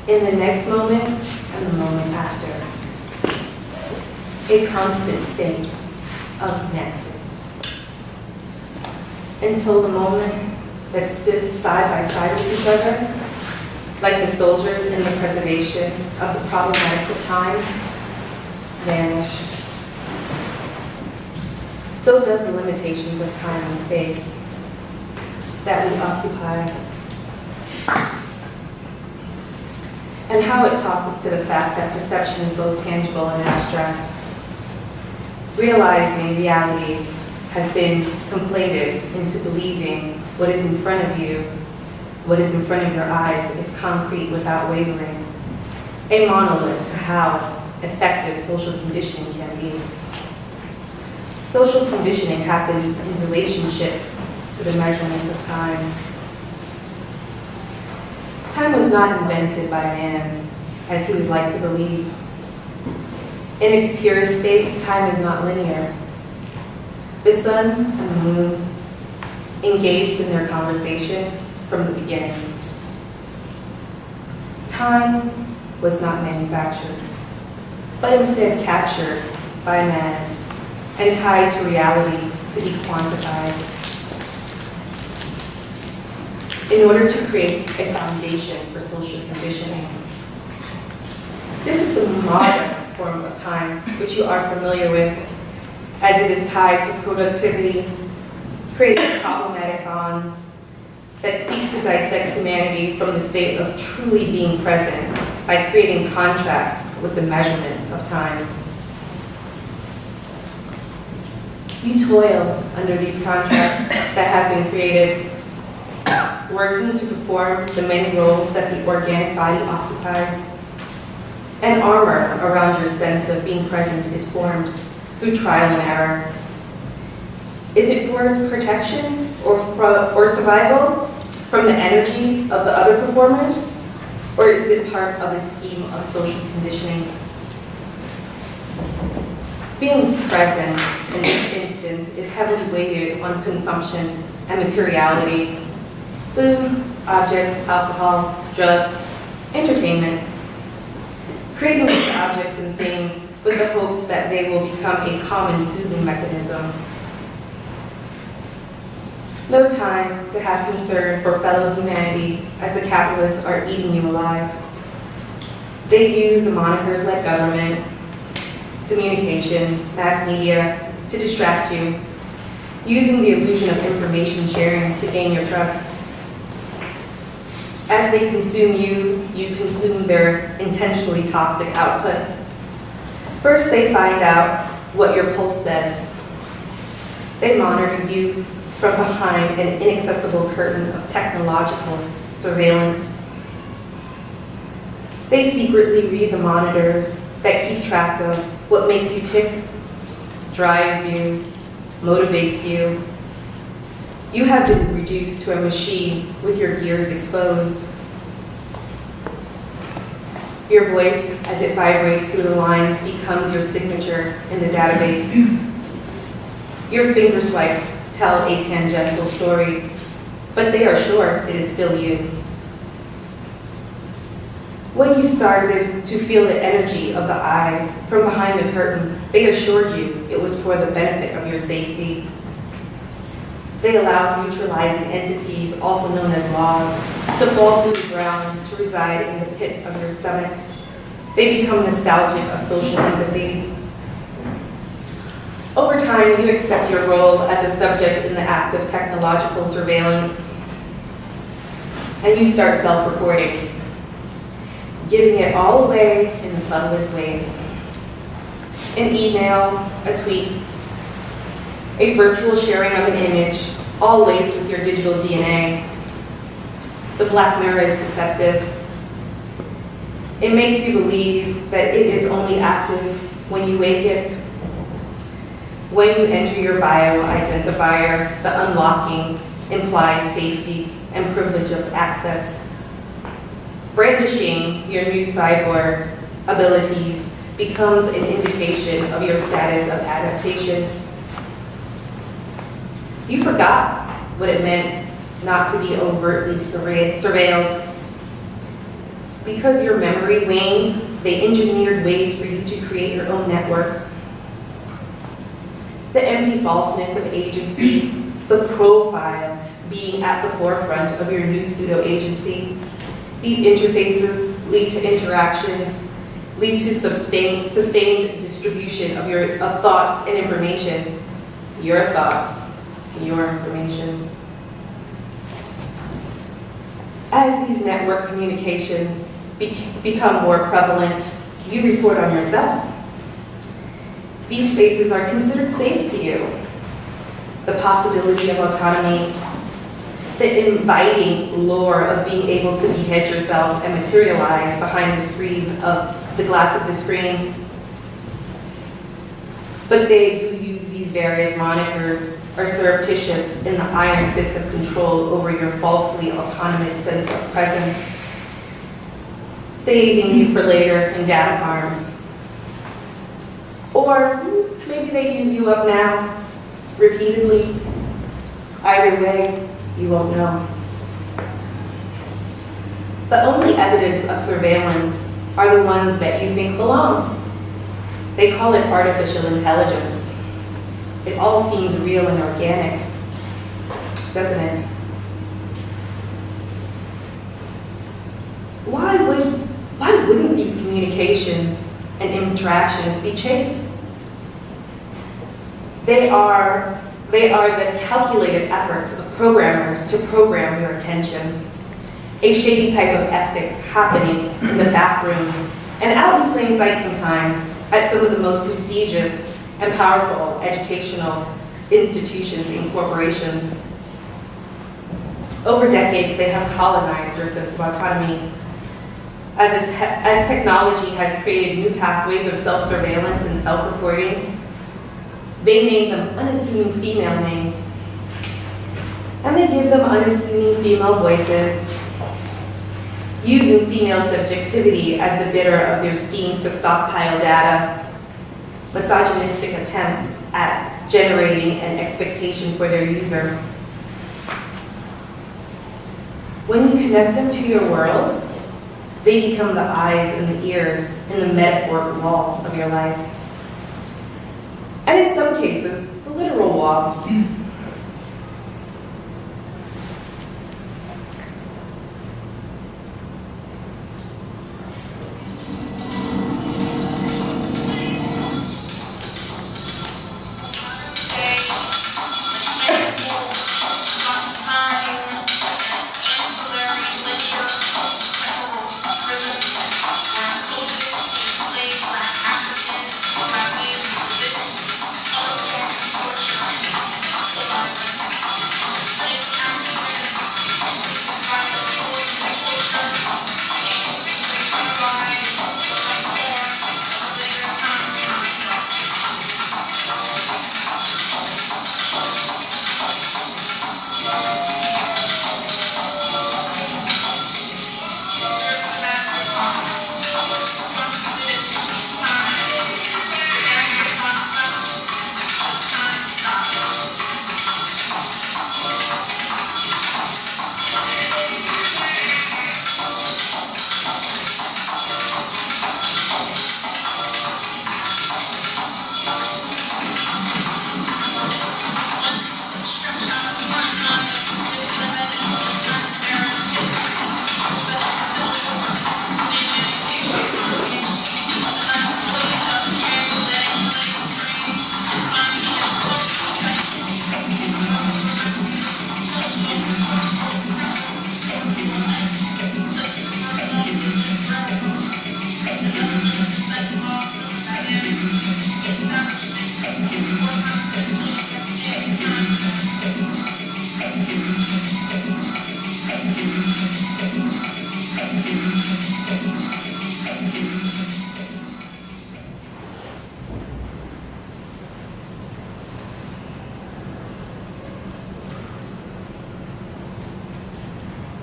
in the next moment and the moment after. A constant state of nexus. Until the moment that stood side by side with each other, like the soldiers in the preservation of the problematics of time, vanished. So does the limitations of time and space that we occupy, and how it tosses to the fact that perception is both tangible and abstract. Realizing reality has been conflated into believing what is in front of you, what is in front of your eyes, is concrete without wavering, a monolith to how effective social conditioning can be. Social conditioning happens in relationship to the measurement of time. Time was not invented by man, as he would like to believe. In its purest state, time is not linear. The sun and the moon engaged in their conversation from the beginning. Time was not manufactured, but instead captured by man and tied to reality to be quantified in order to create a foundation for social conditioning. This is the modern form of time, which you are familiar with, as it is tied to productivity, creating problematic bonds that seek to dissect humanity from the state of truly being present by creating contracts with the measurement of time. You toil under these contracts that have been created, working to perform the many roles that the organic body occupies. An armor around your sense of being present is formed through trial and error. Is it for its protection or survival from the energy of the other performers? Or is it part of a scheme of social conditioning? Being present in this instance is heavily weighted on consumption and materiality, food, objects, alcohol, drugs, entertainment, creating these objects and things with the hopes that they will become a common soothing mechanism. No time to have concern for fellow humanity as the capitalists are eating you alive. They use the monikers like government, communication, mass media to distract you, using the illusion of information sharing to gain your trust. As they consume you, you consume their intentionally toxic output. First, they find out what your pulse says. They monitor you from behind an inaccessible curtain of technological surveillance. They secretly read the monitors that keep track of what makes you tick, drives you, motivates you. You have been reduced to a machine with your gears exposed. Your voice, as it vibrates through the lines, becomes your signature in the database. Your finger swipes tell a tangential story, but they are sure it is still you. When you started to feel the energy of the eyes from behind the curtain, they assured you it was for the benefit of your safety. They allowed neutralizing entities, also known as laws, to fall through the ground to reside in the pit of your stomach. They become nostalgic of social empathy. Over time, you accept your role as a subject in the act of technological surveillance, and you start self-reporting, giving it all away in the subtlest ways. An email, a tweet, a virtual sharing of an image, all laced with your digital DNA. The black mirror is deceptive. It makes you believe that it is only active when you wake it. When you enter your bio identifier, the unlocking implies safety and privilege of access. Brandishing your new cyborg abilities becomes an indication of your status of adaptation. You forgot what it meant not to be overtly surveilled. Because your memory waned, they engineered ways for you to create your own network. The empty falseness of agency, the profile being at the forefront of your new pseudo-agency. These interfaces lead to interactions, lead to sustained distribution of thoughts and information. Your thoughts, your information. As these network communications become more prevalent, you report on yourself. These spaces are considered safe to you. The possibility of autonomy, the inviting lure of being able to behead yourself and materialize behind the glass of the screen. But they who use these various monikers are surreptitious in the iron fist of control over your falsely autonomous sense of presence, saving you for later in data farms. Or maybe they use you up now, repeatedly. Either way, you won't know. The only evidence of surveillance are the ones that you think belong. They call it artificial intelligence. It all seems real and organic, doesn't it? Why wouldn't these communications and interactions be chased? They are the calculated efforts of programmers to program your attention. A shady type of ethics happening in the back rooms and out in plain sight sometimes at some of the most prestigious and powerful educational institutions and corporations. Over decades, they have colonized your sense of autonomy. As technology has created new pathways of self-surveillance and self-reporting, they name them unassuming female names. And they give them unassuming female voices, using female subjectivity as the bidder of their schemes to stockpile data, misogynistic attempts at generating an expectation for their user. When you connect them to your world, they become the eyes and the ears and the metaphoric walls of your life. And in some cases, the literal walls.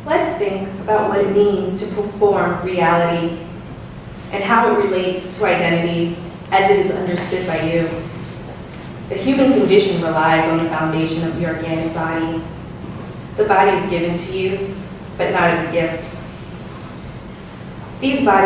Let's think about what it means to perform reality and how it relates to identity as it is understood by you. The human condition relies on the foundation of the organic body. The body is given to you, but not as a gift. These bodies